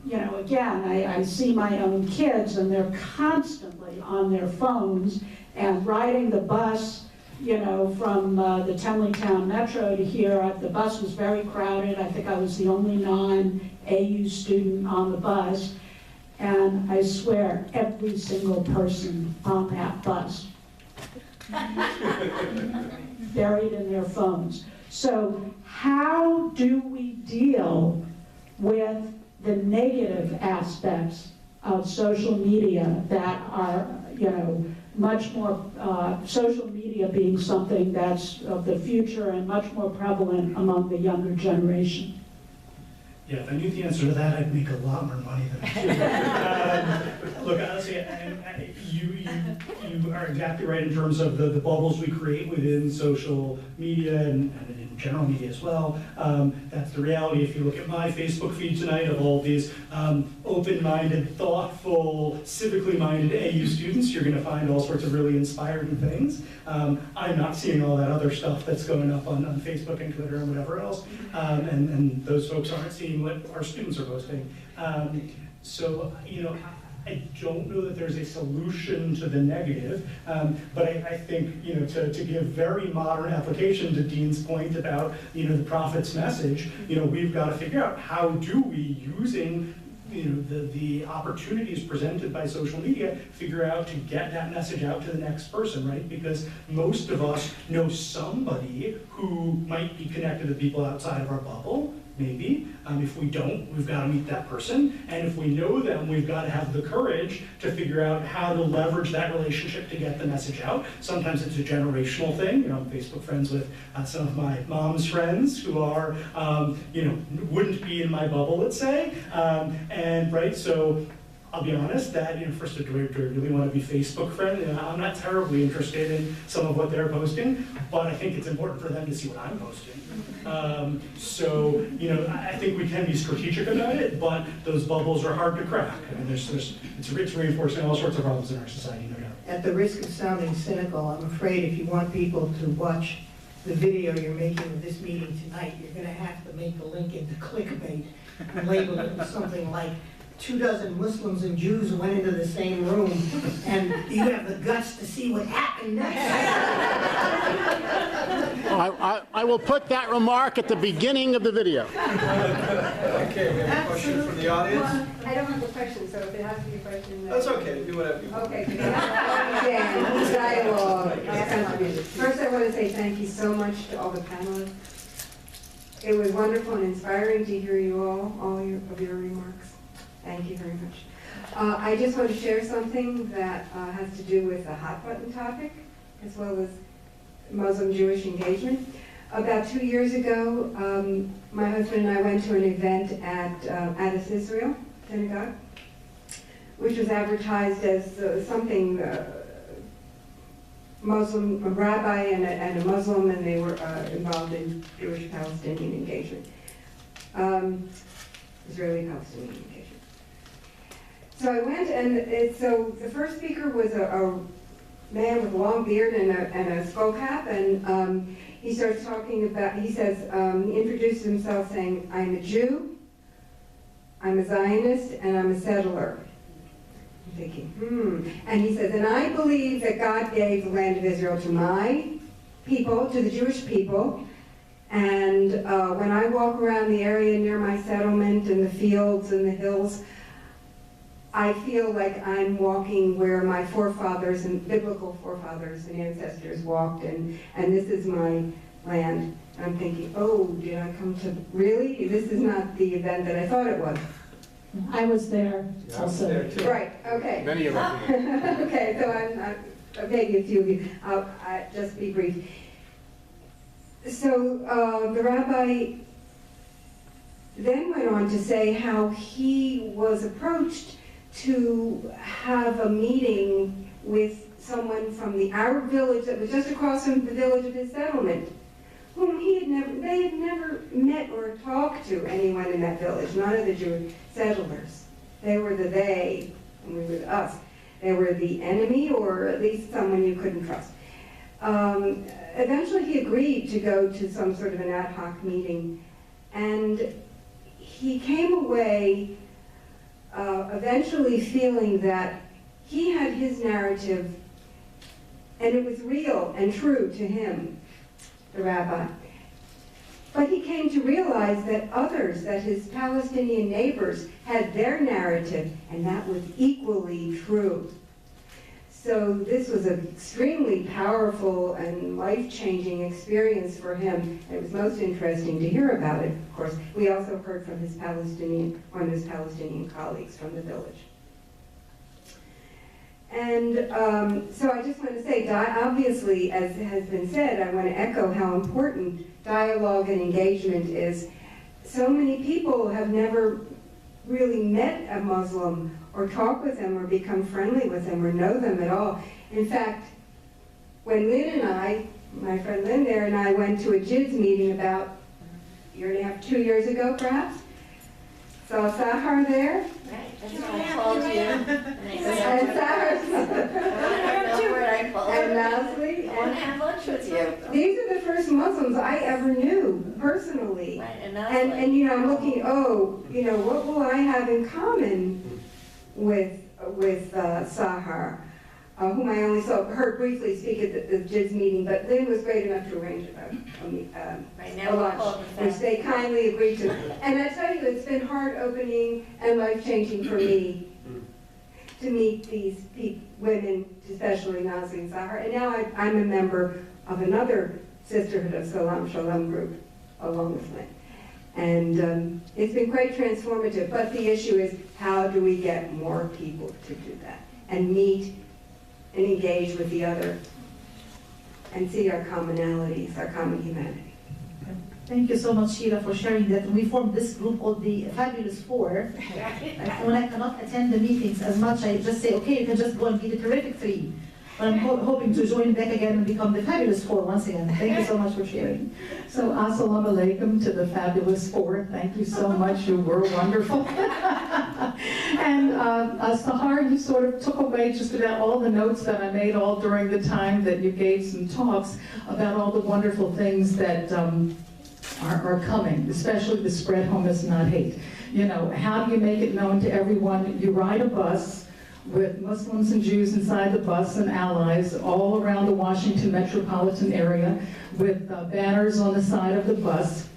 you know, again, I see my own kids and they're constantly on their phones and riding the bus, you know, from the Tenleytown Metro to here. The bus was very crowded. I think I was the only non-AU student on the bus. And I swear, every single person on that bus buried in their phones. So how do we deal with the negative aspects of social media that are, you know, much more, social media being something that's of the future and much more prevalent among the younger generation? Yeah, if I knew the answer to that, I'd make a lot more money than I do. Look, honestly, you are exactly right in terms of the bubbles we create within social media and in general media as well. That's the reality. If you look at my Facebook feed tonight of all these open-minded, thoughtful, civically minded AU students, you're going to find all sorts of really inspiring things. I'm not seeing all that other stuff that's going up on Facebook and Twitter and whatever else, and those folks aren't seeing what our students are posting. So, you know, I don't know that there's a solution to the negative, but I think, you know, to give very modern application to Dean's point about, you know, the prophet's message, you know, we've got to figure out how do we, using, you know, the opportunities presented by social media, figure out to get that message out to the next person, right? Because most of us know somebody who might be connected to people outside of our bubble, maybe. If we don't, we've got to meet that person. And if we know them, we've got to have the courage to figure out how to leverage that relationship to get the message out. Sometimes it's a generational thing. You know, I'm Facebook friends with some of my mom's friends who are, you know, wouldn't be in my bubble, let's say. And right, so I'll be honest that, you know, first, do I really want to be Facebook friend? You know, I'm not terribly interested in some of what they're posting, but I think it's important for them to see what I'm posting. So, you know, I think we can be strategic about it, but those bubbles are hard to crack. I mean, it's reinforcing all sorts of problems in our society, no doubt. At the risk of sounding cynical, I'm afraid if you want people to watch the video you're making of this meeting tonight, you're going to have to make the link into clickbait and label it with something like 24 Muslims and Jews went into the same room, and you have the guts to see what happened next. I will put that remark at the beginning of the video. Okay, we have a question from the audience. I don't have a question, so if it has to be a question. That's okay, do whatever you want. Okay, dialogue. First, I want to say thank you so much to all the panelists. It was wonderful and inspiring to hear you all of your remarks. Thank you very much. I just want to share something that has to do with the hot button topic, as well as Muslim-Jewish engagement. About 2 years ago, my husband and I went to an event at Addis Israel Synagogue, which was advertised as something Muslim, a rabbi and a Muslim, and they were involved in Jewish-Palestinian engagement, Israeli-Palestinian engagement. So I went, and so the first speaker was a man with a long beard and a skull cap, and he starts talking about, he says, he introduced himself saying, I'm a Jew, I'm a Zionist, and I'm a settler. I'm thinking, And he says, and I believe that God gave the land of Israel to my people, to the Jewish people, and when I walk around the area near my settlement and the fields and the hills, I feel like I'm walking where my forefathers and biblical forefathers and ancestors walked, and this is my land. And I'm thinking, oh, did I come to, really? This is not the event that I thought it was. I was there also. There too. Right, okay. Many of them. Okay, so maybe a few of you. I'll just be brief. So the rabbi then went on to say how he was approached to have a meeting with someone from the Arab village that was just across from the village of his settlement, whom they had never met or talked to anyone in that village, none of the Jewish settlers. They were the they, and we were the us. They were the enemy, or at least someone you couldn't trust. Eventually he agreed to go to some sort of an ad hoc meeting, and he came away eventually feeling that he had his narrative, and it was real and true to him, the rabbi. But he came to realize that others, that his Palestinian neighbors, had their narrative, and that was equally true. So this was an extremely powerful and life-changing experience for him. It was most interesting to hear about it, of course. We also heard from his one of his Palestinian colleagues from the village. And so I just want to say, obviously, as has been said, I want to echo how important dialogue and engagement is. So many people have never really met a Muslim or talk with them or become friendly with them or know them at all. In fact, when Lynn and I, my friend Lynn there and I went to a JIDS meeting about a year and a half, 2 years ago perhaps, saw Sahar there. Right, that's what I called you. And Nasli. I want to have lunch with you. These are the first Muslims I ever knew personally. Right, And you know, I'm looking, what will I have in common with Sahar, whom I only heard briefly speak at the JIDS meeting, but Lynn was great enough to arrange a lunch, which they kindly agreed to. And I tell you, it's been heart-opening and life-changing for me to meet these women, especially Nasli and Sahar. And now I'm a member of another Sisterhood of Salam Shalom group along with Lynn. And it's been quite transformative, but the issue is, how do we get more people to do that and meet and engage with the other and see our commonalities, our common humanity. Thank you so much, Sheila, for sharing that. We formed this group called the Fabulous Four. When I cannot attend the meetings as much, I just say, okay, you can just go and be the Terrific Three. But I'm hoping to join back again and become the Fabulous Four once again. Thank you so much for sharing. So, assalamu alaikum to the Fabulous Four. Thank you so much. You were wonderful. And Sahar, you sort of took away just about all the notes that I made all during the time that you gave some talks about all the wonderful things that are coming, especially the spread homeless, not hate. You know, how do you make it known to everyone? You ride a bus with Muslims and Jews inside the bus and allies all around the Washington metropolitan area with banners on the side of the bus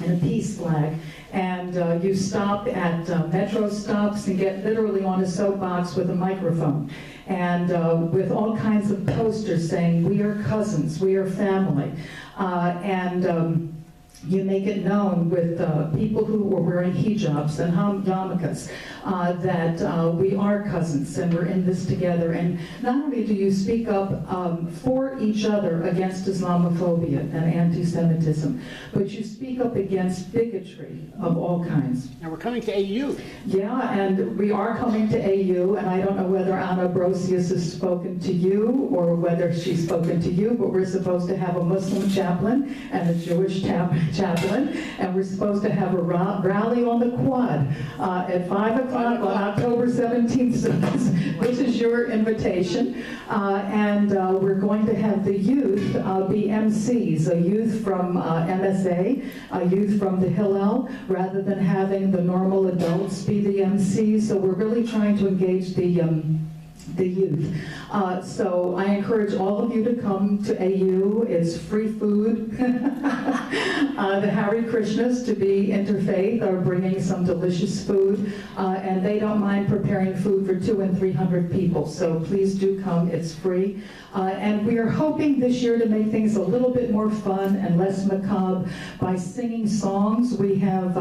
and a peace flag. And you stop at metro stops and get literally on a soapbox with a microphone. And with all kinds of posters saying, we are cousins, we are family. You make it known with people who were wearing hijabs and yarmulkes that we are cousins and we're in this together. And not only do you speak up for each other against Islamophobia and anti-Semitism, but you speak up against bigotry of all kinds. And we're coming to AU. Yeah, and we are coming to AU, and I don't know whether Anna Brosius has spoken to you or whether she's spoken to you, but we're supposed to have a Muslim chaplain and a Jewish chaplain, and we're supposed to have a rally on the quad at 5 o'clock on October 17th. So this is your invitation. We're going to have the youth be MCs, a youth from MSA, a youth from the Hillel, rather than having the normal adults be the MCs. So we're really trying to engage the youth. So I encourage all of you to come to AU. It's free food. The Hare Krishnas, to be interfaith, are bringing some delicious food, and they don't mind preparing food for 200 and 300 people. So please do come. It's free. And we are hoping this year to make things a little bit more fun and less macabre by singing songs. We have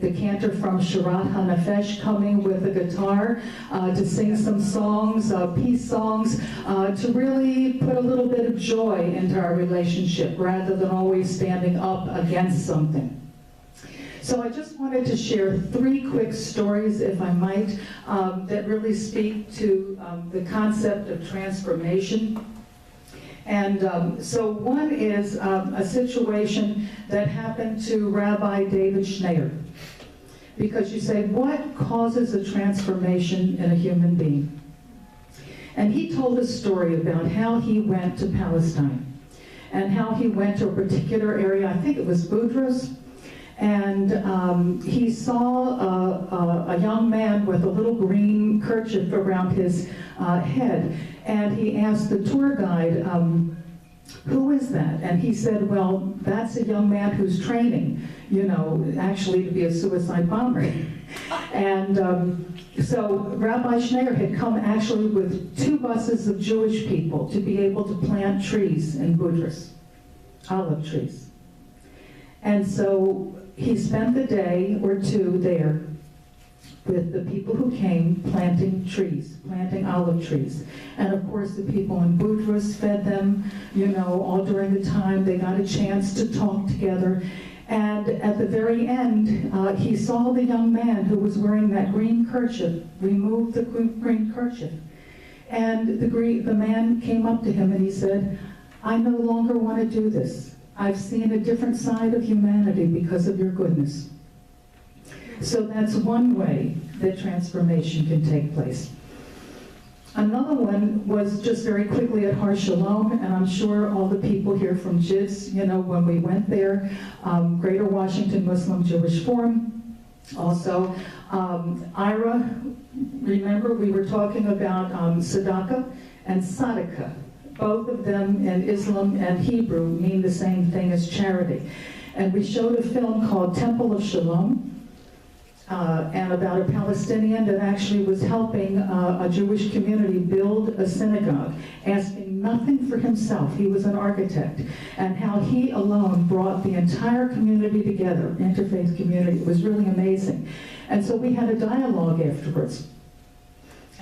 the cantor from Shirat HaNefesh coming with a guitar to sing some songs, peace songs, to really put a little bit of joy into our relationship rather than always standing up against something. So I just wanted to share 3 quick stories, if I might, that really speak to the concept of transformation. And so one is a situation that happened to Rabbi David Schneider. Because you say, what causes a transformation in a human being? And he told a story about how he went to Palestine and how he went to a particular area, I think it was Boudros, And he saw a young man with a little green kerchief around his head, and he asked the tour guide, who is that? And he said, well, that's a young man who's training, you know, actually to be a suicide bomber. And so Rabbi Schneier had come actually with 2 buses of Jewish people to be able to plant trees in Budrus, olive trees. And so he spent the day or 2 there with the people who came planting trees, planting olive trees. And of course the people in Budrus fed them, you know, all during the time. They got a chance to talk together. And at the very end, he saw the young man who was wearing that green kerchief remove the green kerchief. And the man came up to him and he said, I no longer want to do this. I've seen a different side of humanity because of your goodness. So that's one way that transformation can take place. Another one was just very quickly at Har Shalom, and I'm sure all the people here from JIDS, you know, when we went there, Greater Washington Muslim Jewish Forum, also IRA, remember we were talking about tzedakah and sadaqah. Both of them in Islam and Hebrew mean the same thing as charity. And we showed a film called Temple of Shalom, and about a Palestinian that actually was helping a Jewish community build a synagogue, asking nothing for himself. He was an architect, and how he alone brought the entire community together, interfaith community. It was really amazing. And so we had a dialogue afterwards.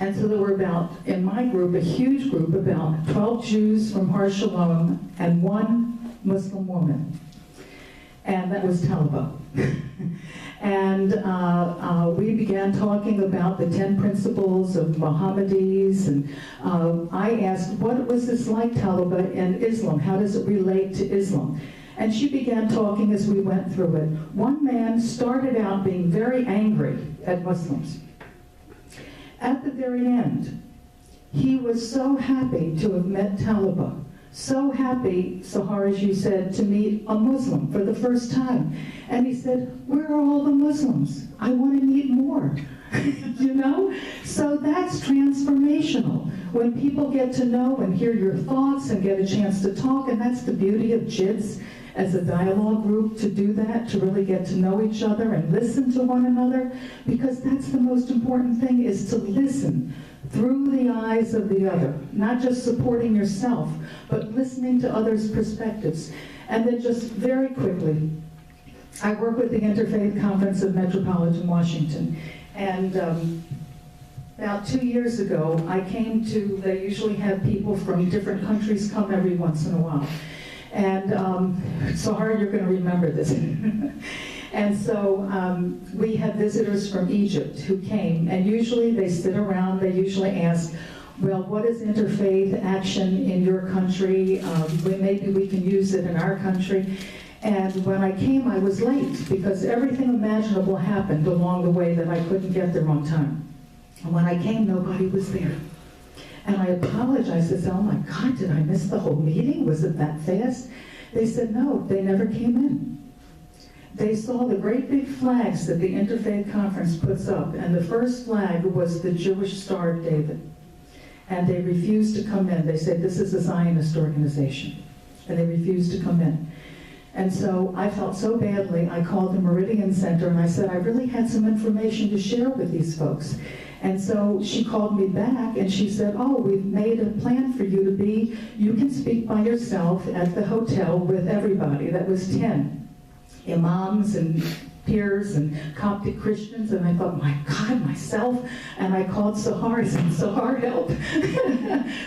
And so there were about, in my group, a huge group, about 12 Jews from Har Shalom and 1 Muslim woman. And that was Talba. And we began talking about the 10 principles of Mohammedis, and I asked, what was this like, Talba, in Islam? How does it relate to Islam? And she began talking as we went through it. One man started out being very angry at Muslims. At the very end, he was so happy to have met Talba. So happy, Sahar, as you said, to meet a Muslim for the first time. And he said, where are all the Muslims? I want to meet more, you know? So that's transformational. When people get to know and hear your thoughts and get a chance to talk, and that's the beauty of JIDS as a dialogue group, to do that, to really get to know each other and listen to one another, because that's the most important thing, is to listen through the eyes of the other, not just supporting yourself, but listening to others' perspectives. And then just very quickly, I work with the Interfaith Conference of Metropolitan Washington, and about 2 years ago, I came to, they usually have people from different countries come every once in a while. And Sahar, you're going to remember this. And so we had visitors from Egypt who came, and usually they sit around, they usually ask, well, what is interfaith action in your country? Maybe we can use it in our country. And when I came, I was late, because everything imaginable happened along the way that I couldn't get there on time. And when I came, nobody was there. And I apologized. I said, oh my God, did I miss the whole meeting? Was it that fast? They said, no, they never came in. They saw the great big flags that the Interfaith Conference puts up, and the first flag was the Jewish Star of David. And they refused to come in. They said, this is a Zionist organization. And they refused to come in. And so I felt so badly, I called the Meridian Center and I said, I really had some information to share with these folks. And so she called me back and she said, oh, we've made a plan for you to be, you can speak by yourself at the hotel with everybody. That was 10 imams and peers and Coptic Christians. And I thought, my God, myself. And I called Sahar and said, Sahar, help.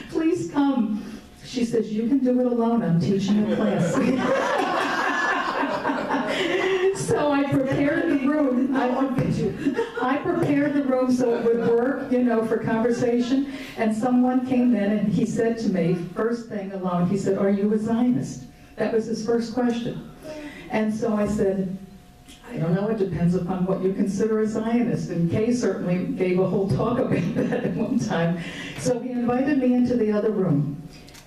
Please come. She says, you can do it alone. I'm teaching a class. So I prepared the room. I prepared the room so it would work, you know, for conversation. And someone came in and he said to me, first thing alone, he said, are you a Zionist? That was his first question. And so I said, I don't know, it depends upon what you consider a Zionist. And Kay certainly gave a whole talk about that at one time. So he invited me into the other room.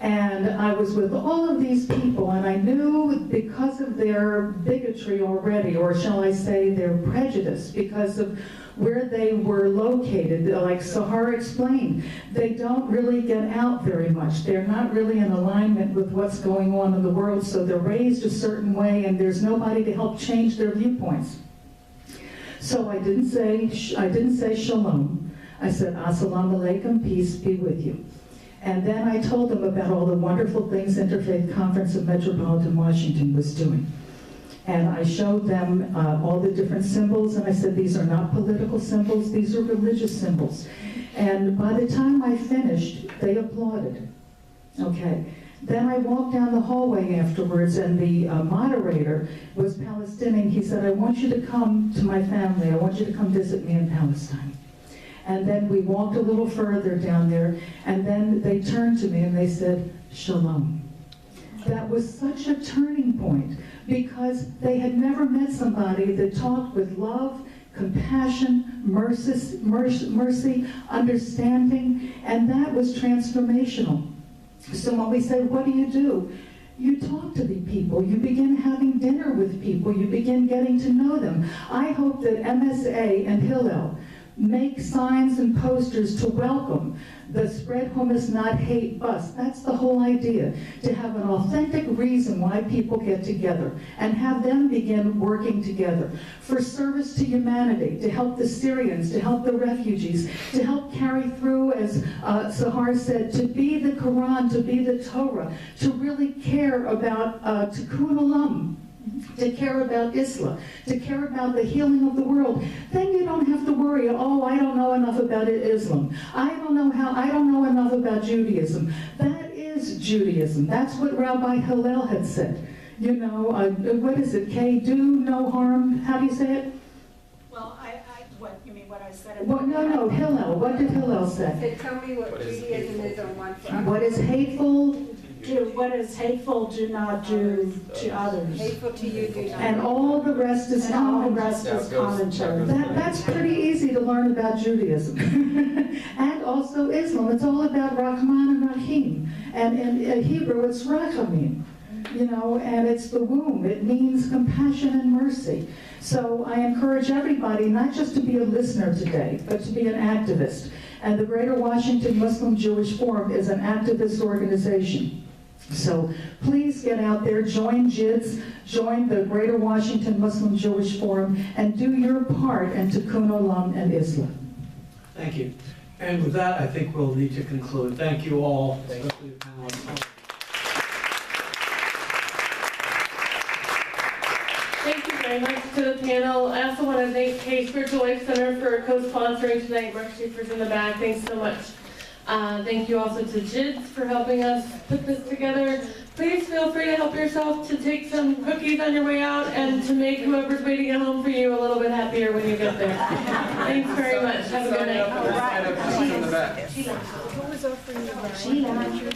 And I was with all of these people, and I knew because of their bigotry already, or shall I say their prejudice, because of where they were located, like Sahar explained, they don't really get out very much. They're not really in alignment with what's going on in the world, so they're raised a certain way, and there's nobody to help change their viewpoints. So I didn't say shalom. I said assalamu alaikum, peace be with you. And then I told them about all the wonderful things Interfaith Conference of Metropolitan Washington was doing. And I showed them all the different symbols, and I said, these are not political symbols, these are religious symbols. And by the time I finished, they applauded. Okay. Then I walked down the hallway afterwards, and the moderator was Palestinian. He said, I want you to come to my family. I want you to come visit me in Palestine. And then we walked a little further down there, and then they turned to me and they said, shalom. That was such a turning point, because they had never met somebody that talked with love, compassion, mercy, understanding, and that was transformational. So when we say, what do? You talk to the people, you begin having dinner with people, you begin getting to know them. I hope that MSA and Hillel make signs and posters to welcome the Spread Hummus Not Hate bus. That's the whole idea, to have an authentic reason why people get together and have them begin working together for service to humanity, to help the Syrians, to help the refugees, to help carry through, as Sahar said, to be the Quran, to be the Torah, to really care about Tikkun Olam, to care about Islam, to care about the healing of the world. Then you don't have to worry, oh, I don't know enough about Islam. I don't know enough about Judaism. That is Judaism. That's what Rabbi Hillel had said. You know, what is it? Do no harm. How do you say it? Well, what, you mean what I said? Well, no, Hillel. What did Hillel say? So tell me what Judaism is on one front. What is hateful? What is hateful, do not do to others. Hateful to you, do not. And all the rest is And all the common. rest is commentary. That's pretty easy to learn about Judaism. And also Islam. It's all about Rahman and Rahim. And in Hebrew, it's Rachamim. You know, and it's the womb. It means compassion and mercy. So I encourage everybody not just to be a listener today, but to be an activist. And the Greater Washington Muslim Jewish Forum is an activist organization. So please get out there, join JIDS, join the Greater Washington Muslim Jewish Forum, and do your part in Tikkun Olam and Islam. Thank you. And with that, I think we'll need to conclude. Thank you all, especially the panelists. Thank you very much to the panel. I also want to thank K Spiritual Life Center for co-sponsoring tonight. Mark Schaefer's in the back. Thanks so much. Thank you also to JIDS for helping us put this together. Please feel free to help yourself to take some cookies on your way out and to make whoever's waiting at home for you a little bit happier when you get there. Thanks very much. Have a good night. Stand up, in the back. Who was offering you?